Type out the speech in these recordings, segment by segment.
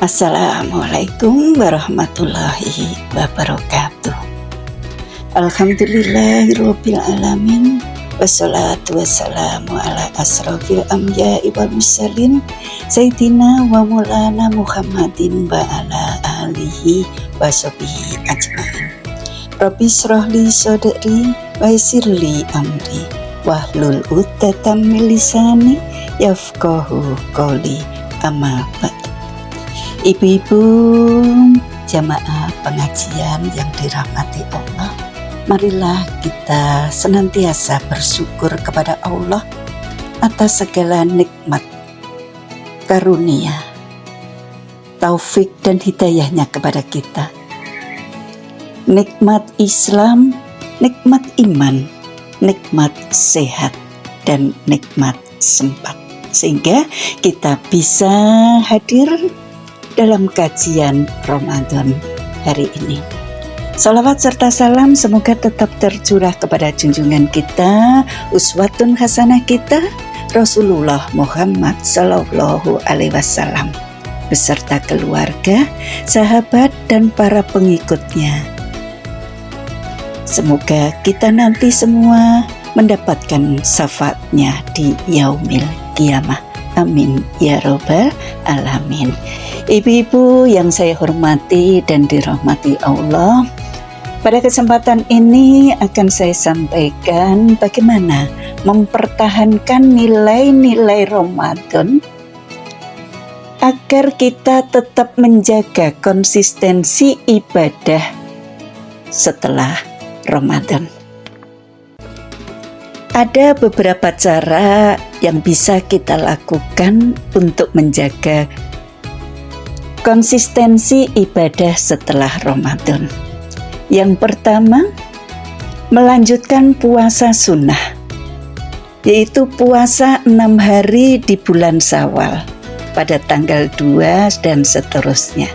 Assalamualaikum warahmatullahi wabarakatuh. Alhamdulillahirabbil alamin. Wassalatu wassalamu ala asrofil anbiya'i wal mursalin Sayyidina wa maulana Muhammadin wa ala alihi wa sahbihi ajmain. Rabbi shrah li sadri wa yassir li amri wahlul 'uqdatam min lisani yafqahu qawli. Amma ba'du. Ibu-ibu jamaah pengajian yang dirahmati Allah, marilah kita senantiasa bersyukur kepada Allah atas segala nikmat, karunia, taufik dan hidayahnya kepada kita. Nikmat Islam, nikmat iman, nikmat sehat, dan nikmat sempat. Sehingga kita bisa hadir dalam kajian Ramadan hari ini. Salawat serta salam semoga tetap tercurah kepada junjungan kita, uswatun hasanah kita, Rasulullah Muhammad Sallallahu Alaihi Wasallam, beserta keluarga, sahabat, dan para pengikutnya. Semoga kita nanti semua mendapatkan syafaatnya di yaumil qiyamah. Amin ya robbal alamin. Ibu-ibu yang saya hormati dan dirahmati Allah, pada kesempatan ini akan saya sampaikan bagaimana mempertahankan nilai-nilai Ramadan agar kita tetap menjaga konsistensi ibadah setelah Ramadan. Ada beberapa cara yang bisa kita lakukan untuk menjaga konsistensi ibadah setelah Ramadan. Yang pertama, melanjutkan puasa sunnah, yaitu puasa 6 hari di bulan Syawal pada tanggal 2 dan seterusnya.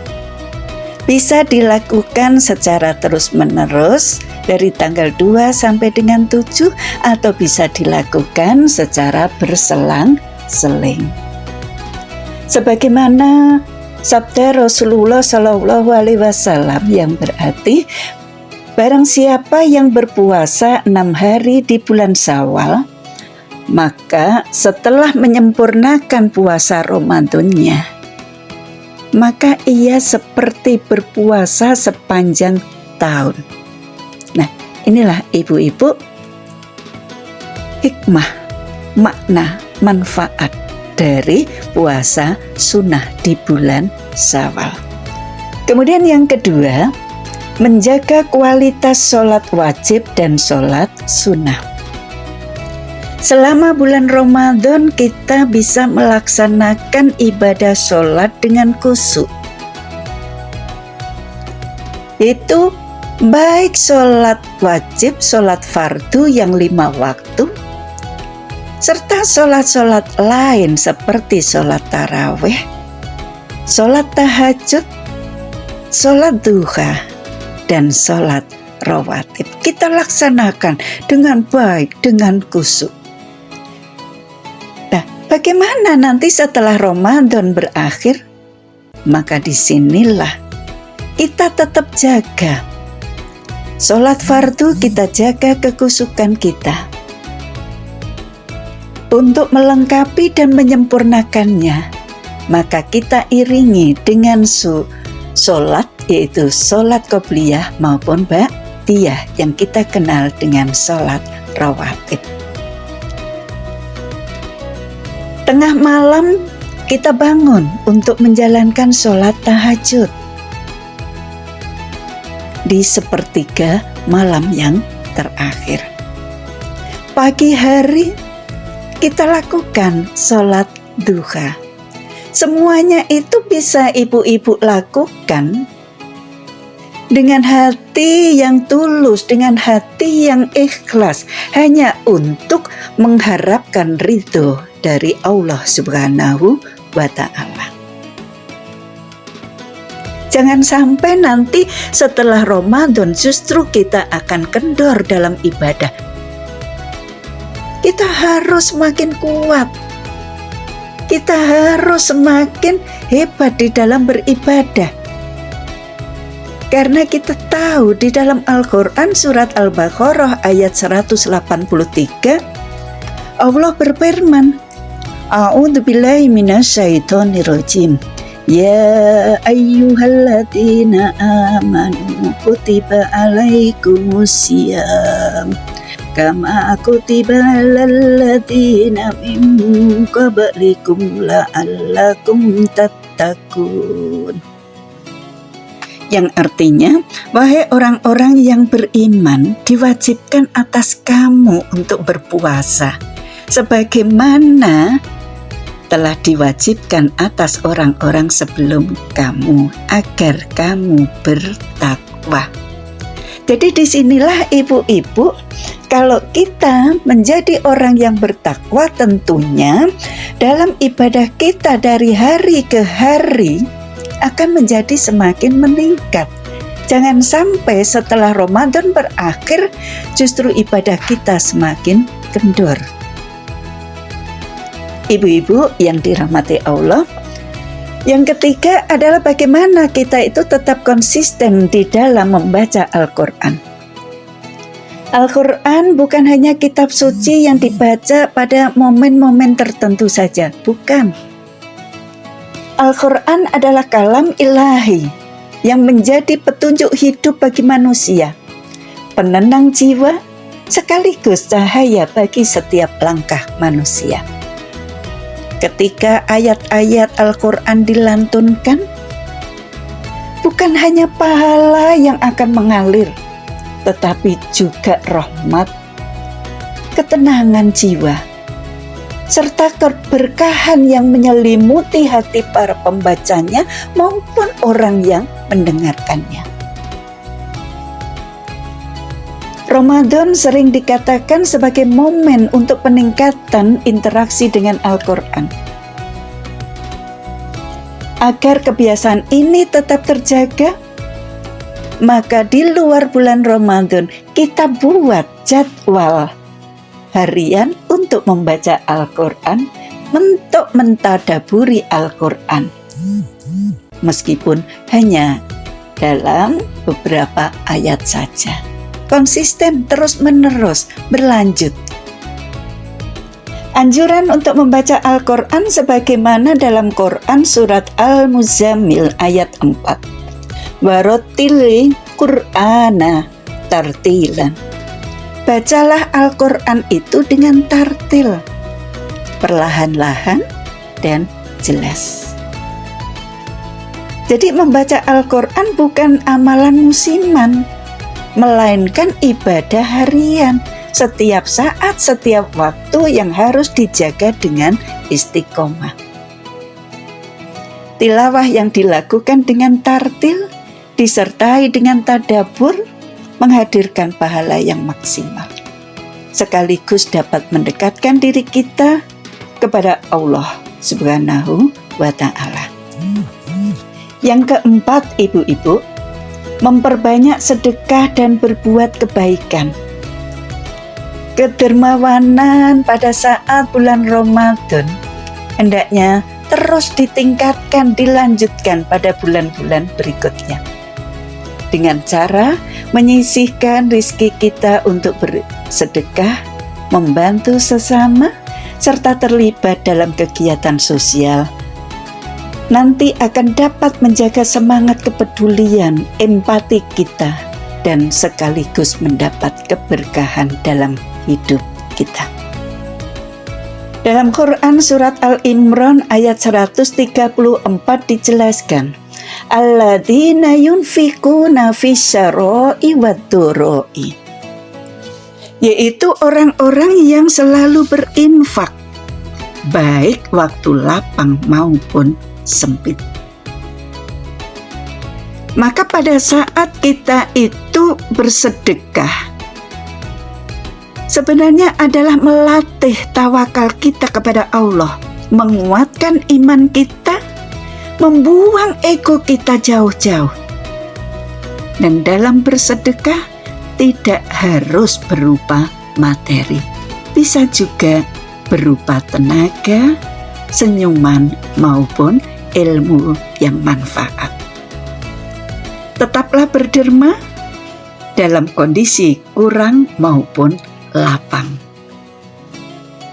Bisa dilakukan secara terus-menerus dari tanggal 2 sampai dengan 7 atau bisa dilakukan secara berselang-seling. Sebagaimana sabda Rasulullah Shallallahu Alaihi Wasallam yang berarti, barang siapa yang berpuasa 6 hari di bulan Syawal, maka setelah menyempurnakan puasa Ramadannya, maka ia seperti berpuasa sepanjang tahun. Nah, inilah ibu-ibu hikmah, makna, manfaat dari puasa sunnah di bulan Syawal. Kemudian yang kedua, menjaga kualitas sholat wajib dan sholat sunnah. Selama bulan Ramadan kita bisa melaksanakan ibadah sholat dengan khusyuk. Itu baik sholat wajib, sholat fardu yang 5 waktu, serta sholat-sholat lain seperti sholat tarawih, sholat tahajud, sholat duha, dan sholat rawatib. Kita laksanakan dengan baik, dengan khusyuk. Nah, bagaimana nanti setelah Ramadan berakhir? Maka disinilah kita tetap jaga. Sholat fardu kita jaga kekhusyukan kita. Untuk melengkapi dan menyempurnakannya, maka kita iringi dengan sholat, yaitu sholat qobliyah maupun ba'diyah yang kita kenal dengan sholat rawatib. Tengah malam kita bangun untuk menjalankan sholat tahajud di sepertiga malam yang terakhir. Pagi hari kita lakukan sholat duha. Semuanya itu bisa ibu-ibu lakukan dengan hati yang tulus, dengan hati yang ikhlas, hanya untuk mengharapkan ridho dari Allah Subhanahu wa Ta'ala. Jangan sampai nanti setelah Ramadan justru kita akan kendor dalam ibadah. Kita harus makin kuat Kita harus semakin hebat di dalam beribadah. Karena kita tahu di dalam Al-Quran surat Al-Baqarah ayat 183, Allah berfirman, A'udzubillahi minasyaitonirrajim. Ya ayyuhalladzina amanu kutiba alaikumusiyam kama kutiba alal ladzina min qablikum la'allakum tattaqun. Yang artinya, wahai orang-orang yang beriman, diwajibkan atas kamu untuk berpuasa sebagaimana telah diwajibkan atas orang-orang sebelum kamu, agar kamu bertakwa. Jadi disinilah ibu-ibu, kalau kita menjadi orang yang bertakwa, tentunya dalam ibadah kita dari hari ke hari akan menjadi semakin meningkat. Jangan sampai setelah Ramadan berakhir justru ibadah kita semakin kendor. Ibu-ibu yang dirahmati Allah, yang ketiga adalah bagaimana kita itu tetap konsisten di dalam membaca Al-Quran. Al-Quran bukan hanya kitab suci yang dibaca pada momen-momen tertentu saja, bukan. Al-Quran adalah kalam ilahi yang menjadi petunjuk hidup bagi manusia, penenang jiwa, sekaligus cahaya bagi setiap langkah manusia. Ketika ayat-ayat Al-Quran dilantunkan, bukan hanya pahala yang akan mengalir, tetapi juga rahmat, ketenangan jiwa, serta keberkahan yang menyelimuti hati para pembacanya maupun orang yang mendengarkannya. Ramadan sering dikatakan sebagai momen untuk peningkatan interaksi dengan Al-Quran. Agar kebiasaan ini tetap terjaga, maka di luar bulan Ramadan kita buat jadwal harian untuk membaca Al-Quran, untuk mentadaburi Al-Quran. Meskipun hanya dalam beberapa ayat saja. Konsisten terus-menerus berlanjut. Anjuran untuk membaca Al-Quran sebagaimana dalam Quran surat Al-Muzammil ayat 4. Warottili Qur'ana tartilan. Bacalah Al-Quran itu dengan tartil, perlahan-lahan dan jelas. Jadi membaca Al-Quran bukan amalan musiman, melainkan ibadah harian, setiap saat, setiap waktu yang harus dijaga dengan istiqomah. Tilawah yang dilakukan dengan tartil, disertai dengan tadabbur, menghadirkan pahala yang maksimal, sekaligus dapat mendekatkan diri kita kepada Allah Subhanahu wa Ta'ala. Yang keempat, ibu-ibu, memperbanyak sedekah dan berbuat kebaikan. Kedermawanan pada saat bulan Ramadan hendaknya terus ditingkatkan, dilanjutkan pada bulan-bulan berikutnya, dengan cara menyisihkan rizki kita untuk bersedekah, membantu sesama, serta terlibat dalam kegiatan sosial. Nanti akan dapat menjaga semangat kepedulian, empati kita, dan sekaligus mendapat keberkahan dalam hidup kita. Dalam Quran surat Al-Imran ayat 134 dijelaskan, alladzina yunfikuna fis-sarai wad-dharra'i, yaitu orang-orang yang selalu berinfak, baik waktu lapang maupun sempit. Maka pada saat kita itu bersedekah, sebenarnya adalah melatih tawakal kita kepada Allah, menguatkan iman kita, membuang ego kita jauh-jauh. Dan dalam bersedekah tidak harus berupa materi, bisa juga berupa tenaga, senyuman maupun ilmu yang manfaat. Tetaplah berderma dalam kondisi kurang maupun lapang.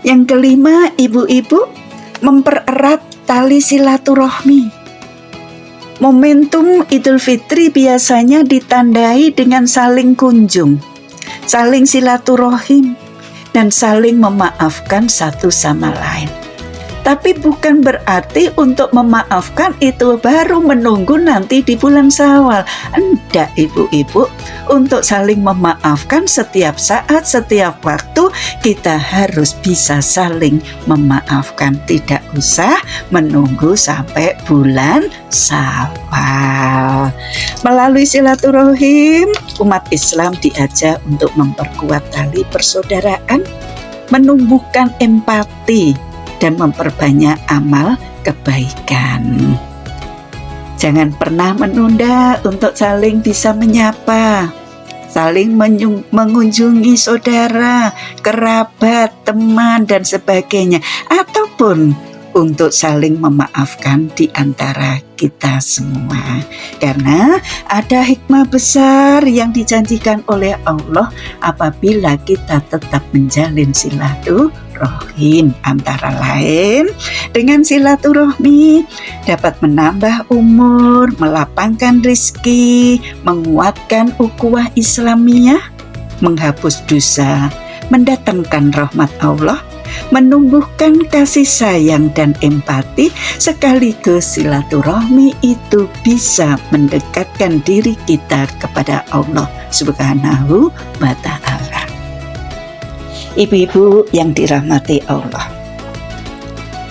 Yang kelima, ibu-ibu mempererat tali silaturahmi. Momentum Idul Fitri biasanya ditandai dengan saling kunjung, saling silaturahim, dan saling memaafkan satu sama lain. Tapi bukan berarti untuk memaafkan itu baru menunggu nanti di bulan Syawal. Enggak, ibu-ibu, untuk saling memaafkan setiap saat, setiap waktu kita harus bisa saling memaafkan. Tidak usah menunggu sampai bulan Syawal. Melalui silaturahim, umat Islam diajak untuk memperkuat tali persaudaraan, menumbuhkan empati, dan memperbanyak amal kebaikan. Jangan pernah menunda untuk saling bisa menyapa, saling mengunjungi saudara, kerabat, teman, dan sebagainya, ataupun untuk saling memaafkan di antara kita semua. Karena ada hikmah besar yang dijanjikan oleh Allah apabila kita tetap menjalin silaturahim. Antara lain, dengan silaturahmi dapat menambah umur, melapangkan rezeki, menguatkan ukhuwah Islamiyah, menghapus dosa, mendatangkan rahmat Allah, menumbuhkan kasih sayang dan empati, sekaligus silaturahmi itu bisa mendekatkan diri kita kepada Allah Subhanahu wa Ta'ala. Ibu-ibu yang dirahmati Allah,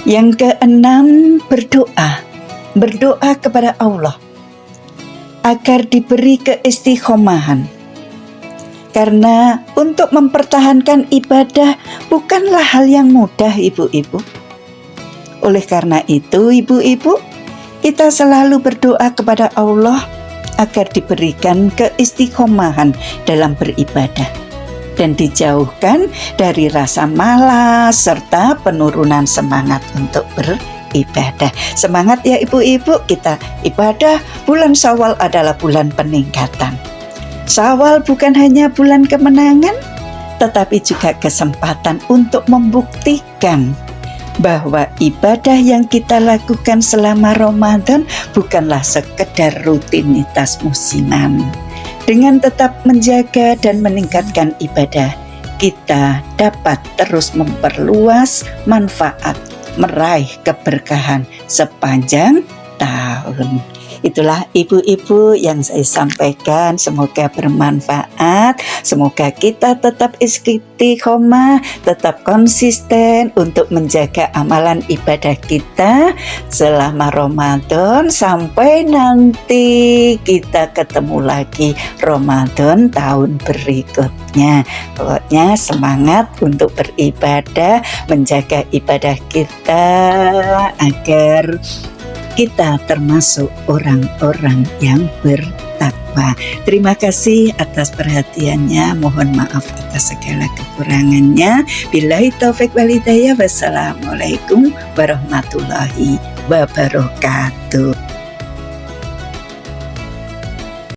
yang keenam, berdoa kepada Allah agar diberi keistiqomahan. Karena untuk mempertahankan ibadah bukanlah hal yang mudah, ibu-ibu. Oleh karena itu, ibu-ibu, kita selalu berdoa kepada Allah agar diberikan keistiqomahan dalam beribadah dan dijauhkan dari rasa malas serta penurunan semangat untuk beribadah. Semangat ya ibu-ibu, kita ibadah. Bulan Syawal adalah bulan peningkatan. Syawal bukan hanya bulan kemenangan, tetapi juga kesempatan untuk membuktikan bahwa ibadah yang kita lakukan selama Ramadan bukanlah sekedar rutinitas musiman. Dengan tetap menjaga dan meningkatkan ibadah, kita dapat terus memperluas manfaat, meraih keberkahan sepanjang tahun. Itulah ibu-ibu yang saya sampaikan, semoga bermanfaat, semoga kita tetap istiqomah, tetap konsisten untuk menjaga amalan ibadah kita selama Ramadan sampai nanti kita ketemu lagi Ramadan tahun berikutnya. Pokoknya semangat untuk beribadah, menjaga ibadah kita agar kita termasuk orang-orang yang bertakwa. Terima kasih atas perhatiannya. Mohon maaf atas segala kekurangannya. Billahi taufik wal hidayah. Wassalamualaikum warahmatullahi wabarakatuh.